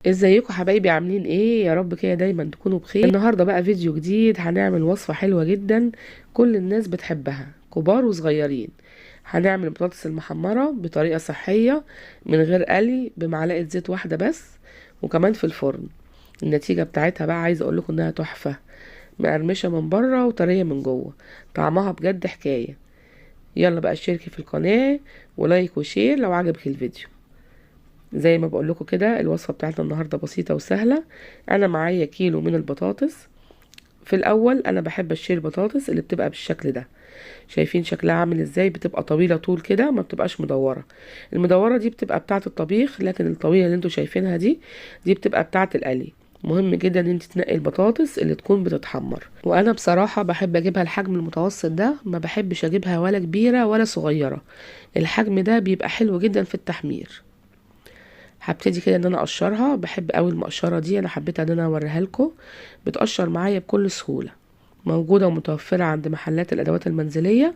ازيكم حبايبي؟ عاملين ايه؟ يا رب كده دايما تكونوا بخير. النهارده بقى فيديو جديد، هنعمل وصفة حلوة جدا كل الناس بتحبها، كبار وصغيرين. هنعمل البطاطس المحمرة بطريقة صحية من غير قلي، بمعلقة زيت واحدة بس، وكمان في الفرن. النتيجة بتاعتها بقى عايزة اقولكم انها تحفة، مقرمشة من بره وطرية من جوه، طعمها بجد حكاية. يلا بقى اشتركي في القناة ولايك وشير لو عجبك الفيديو. زي ما بقول لكم كده، الوصفه بتاعتنا النهارده بسيطه وسهله. انا معايا كيلو من البطاطس. في الاول انا بحب اشتري البطاطس اللي بتبقى بالشكل ده. شايفين شكلها عامل ازاي؟ بتبقى طويله طول كده، ما بتبقاش مدوره. المدوره دي بتبقى بتاعه الطبيخ، لكن الطويله اللي انتوا شايفينها دي بتبقى بتاعه القلي. مهم جدا ان انت تنقي البطاطس اللي تكون بتتحمر، وانا بصراحه بحب اجيبها الحجم المتوسط ده، ما بحبش اجيبها ولا كبيره ولا صغيره. الحجم ده بيبقى حلو جدا في التحمير. هبتدي كده ان انا اقشرها. بحب قوي المقشره دي، انا حبيت ان انا اوريها لكم. بتقشر معايا بكل سهوله، موجوده ومتوفره عند محلات الادوات المنزليه.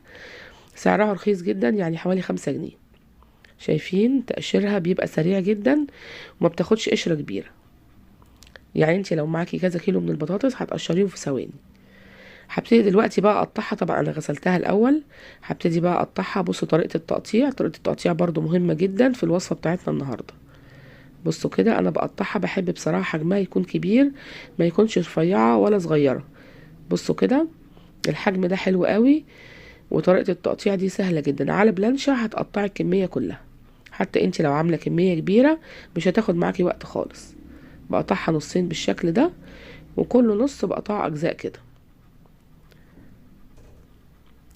سعرها رخيص جدا، يعني حوالي 5 جنيه. شايفين تقشيرها بيبقى سريع جدا، وما بتاخدش قشره كبيره. يعني انت لو معاكي كذا كيلو من البطاطس هتقشريهم في ثواني. هبتدي دلوقتي بقى اقطعها. طبعا انا غسلتها الاول. هبتدي بقى اقطعها. بصوا طريقه التقطيع، طريقه التقطيع برضو مهمه جدا في الوصفه بتاعتنا النهارده. بصوا كده انا بقطعها، بحب بصراحة حجمها يكون كبير، ما يكونش رفيعة ولا صغيرة. بصوا كده، الحجم ده حلو قوي. وطريقة التقطيع دي سهلة جدا، على بلانشة هتقطعي الكمية كلها. حتى انت لو عاملة كمية كبيرة مش هتاخد معاكي وقت خالص. بقطعها نصين بالشكل ده، وكل نص بقطع اجزاء كده.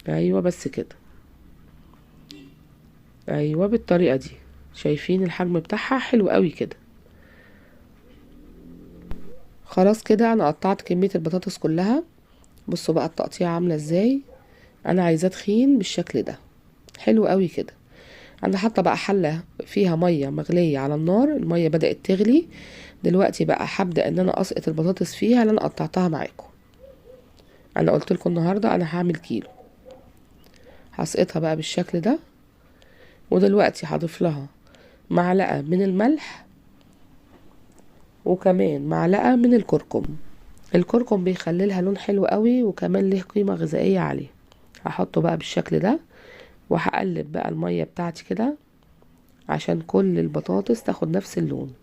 ايوه بس كده. ايوه بالطريقة دي. شايفين الحجم بتاعها حلو قوي كده. خلاص كده انا قطعت كمية البطاطس كلها. بصوا بقى التقطيع عاملة ازاي. انا عايزاه تخين بالشكل ده، حلو قوي كده. انا حاطه بقى حله فيها ميه مغليه على النار، الميه بدات تغلي. دلوقتي بقى هبدا ان انا اسقط البطاطس فيها اللي انا قطعتها معاكم. انا قلت لكم النهارده انا هعمل كيلو. هسقطها بقى بالشكل ده. ودلوقتي هضيف لها معلقه من الملح، وكمان معلقه من الكركم. الكركم بيخلي لها لون حلو قوي، وكمان له قيمه غذائيه عاليه. هحطه بقى بالشكل ده. وهقلب بقى الميه بتاعتي كده عشان كل البطاطس تاخد نفس اللون.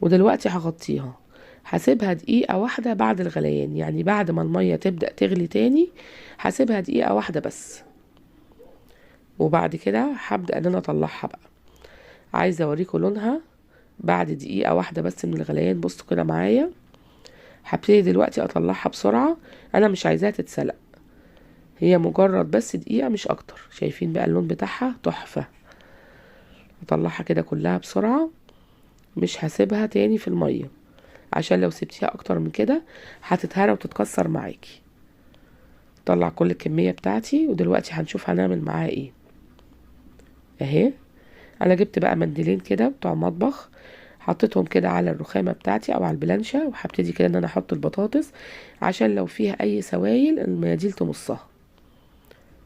ودلوقتي هغطيها. هسيبها دقيقة واحدة بعد الغليان، يعني بعد ما المية تبدأ تغلي تاني هسيبها دقيقة واحدة بس. وبعد كده هبدأ ان انا اطلعها بقى. عايزة اوريكم لونها بعد دقيقة واحدة بس من الغليان. بصوا كده معايا. هبتدي دلوقتي اطلعها بسرعة. انا مش عايزاها تتسلق، هي مجرد بس دقيقة مش اكتر. شايفين بقى اللون بتاعها تحفة. اطلعها كده كلها بسرعة، مش هسيبها تاني في المية، عشان لو سبتيها اكتر من كده هتتهرى وتتكسر معاكي. طلع كل الكمية بتاعتي. ودلوقتي هنشوف هنعمل معاها ايه. اهي. انا جبت بقى منديلين كده بتوع مطبخ، حطيتهم كده على الرخامة بتاعتي او على البلانشة، وهبتدي كده ان انا احط البطاطس عشان لو فيها اي سوائل المناديل تمصها.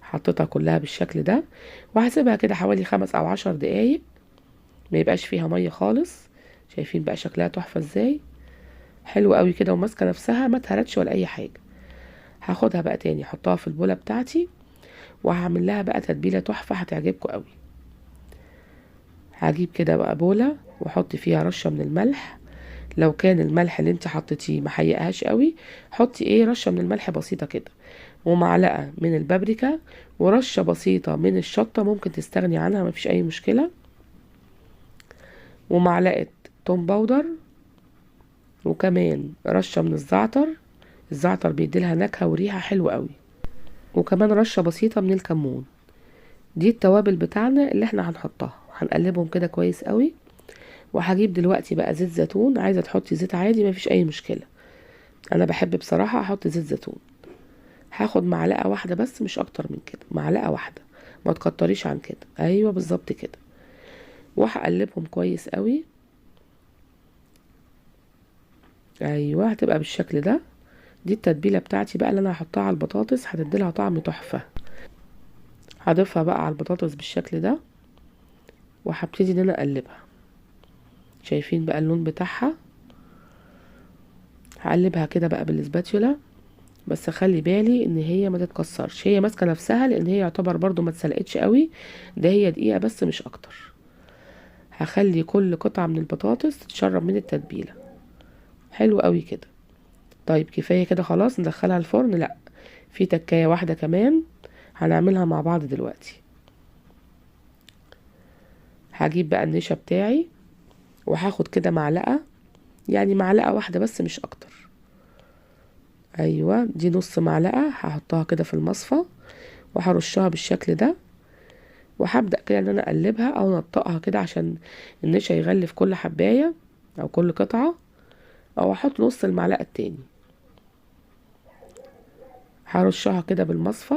حطيتها كلها بالشكل ده، وهسيبها كده حوالي 5 او 10 دقايق، ما يبقاش فيها مية خالص. شايفين بقى شكلها تحفة ازاي؟ حلو قوي كده، وماسكة نفسها ما اتهرتش ولا اي حاجة. هاخدها بقى تاني احطها في البولة بتاعتي، وهعمل لها بقى تتبيلة تحفة هتعجبكم قوي. هجيب كده بقى بولة واحط فيها رشة من الملح. لو كان الملح اللي انت حطيتيه محيقهاش قوي، حطي رشة من الملح بسيطة كده. ومعلقة من البابريكا، ورشة بسيطة من الشطة ممكن تستغني عنها، مفيش اي مشكلة. ومعلقة توم باودر، وكمان رشة من الزعتر. الزعتر بيديلها نكهة وريحة حلوة قوي. وكمان رشة بسيطة من الكمون. دي التوابل بتاعنا اللي احنا هنحطها. هنقلبهم كده كويس قوي. وهجيب دلوقتي بقى زيت زيتون. عايزه تحطي زيت عادي مفيش اي مشكله، انا بحب بصراحه احط زيت زيتون. هاخد معلقه واحده بس، مش اكتر من كده، معلقه واحده، ما تكتريش عن كده. ايوه بالظبط كده. وهقلبهم كويس قوي. ايوه هتبقى بالشكل ده. دي التتبيله بتاعتي بقى اللي انا هحطها على البطاطس، هتديلها طعم تحفه. هضيفها بقى على البطاطس بالشكل ده، وهبتدي ان انا اقلبها. شايفين بقى اللون بتاعها. هقلبها كده بقى بالسباتيولا، بس خلي بالي ان هي ما تتكسرش، هي ماسكه نفسها لان هي يعتبر برضو ما اتسلقتش قوي، ده هي دقيقه بس مش اكتر. هخلي كل قطعه من البطاطس تتشرب من التتبيله. حلو قوي كده. طيب كفايه كده خلاص ندخلها الفرن؟ لا، في تكايه واحده كمان هنعملها مع بعض دلوقتي. هجيب بقى النشا بتاعي وهاخد كده معلقه، يعني معلقه واحده بس مش اكتر. ايوه دي نص معلقه، هحطها كده في المصفى وهرشها بالشكل ده، وهبدأ كده ان انا اقلبها او انطقها كده عشان النشا يغلف كل حباية او كل قطعة، او احط نص المعلقة التاني. هرشها كده بالمصفى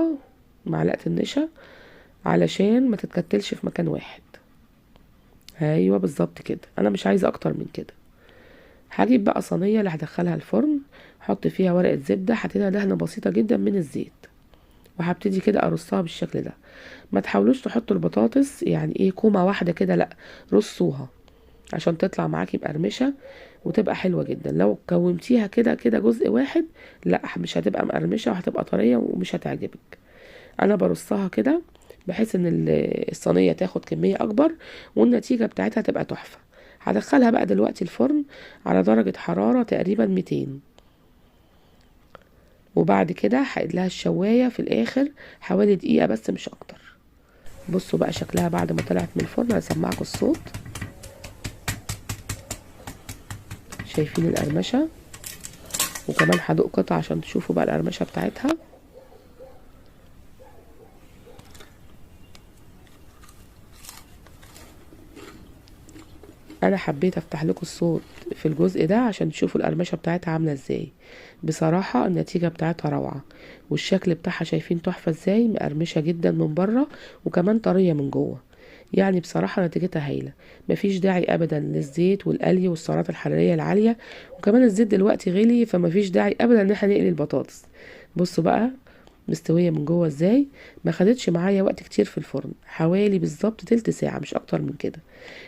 معلقة النشا علشان ما تتكتلش في مكان واحد. ايوه بالظبط كده، انا مش عايزة اكتر من كده. هجيب بقى صينية اللي هدخلها الفرن، احط فيها ورقة زبدة، هديها دهنة بسيطة جدا من الزيت، وهبتدي كده ارصها بالشكل ده. ما تحاولوش تحطوا البطاطس يعني ايه كومة واحدة كده، لا، رصوها عشان تطلع معاكي مقرمشة وتبقى حلوة جدا. لو كومتيها كده كده جزء واحد، لا مش هتبقى مقرمشة وهتبقى طرية ومش هتعجبك. انا برصها كده بحيث ان الصينية تاخد كمية اكبر والنتيجة بتاعتها تبقى تحفة. هدخلها بقى دلوقتي الفرن على درجة حرارة تقريبا 200، وبعد كده هقيد لها الشواية في الاخر حوالي دقيقة بس مش اكتر. بصوا بقى شكلها بعد ما طلعت من الفرن، هسمعكم الصوت. شايفين القرمشة؟ وكمان هدوق قطع عشان تشوفوا بقى القرمشة بتاعتها. انا حبيت افتح لكم الصوت في الجزء ده عشان تشوفوا القرمشة بتاعتها عاملة ازاي. بصراحة النتيجة بتاعتها روعة، والشكل بتاعها شايفين تحفة ازاي، مقرمشة جدا من بره وكمان طرية من جوه. يعني بصراحة نتيجتها هايلة، مفيش داعي ابدا للزيت والقلي والسعرات الحرارية العالية، وكمان الزيت دلوقتي غلي، فمفيش داعي ابدا ان احنا نقلي البطاطس. بصوا بقى مستوية من جوه ازاي، ما خدتش معايا وقت كتير في الفرن، حوالي بالظبط تلت ساعة مش اكتر من كده.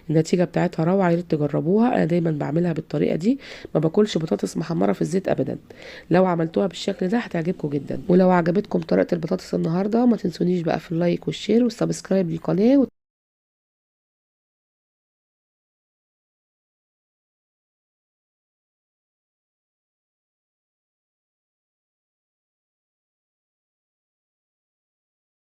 النتيجة بتاعتها روعة، ياريت تجربوها. انا دايما بعملها بالطريقة دي، ما باكلش بطاطس محمرة في الزيت ابدا. لو عملتوها بالشكل ده هتعجبكم جدا. ولو عجبتكم طريقة البطاطس النهاردة، ما تنسونيش بقى في اللايك والشير والسبسكرايب للقناة.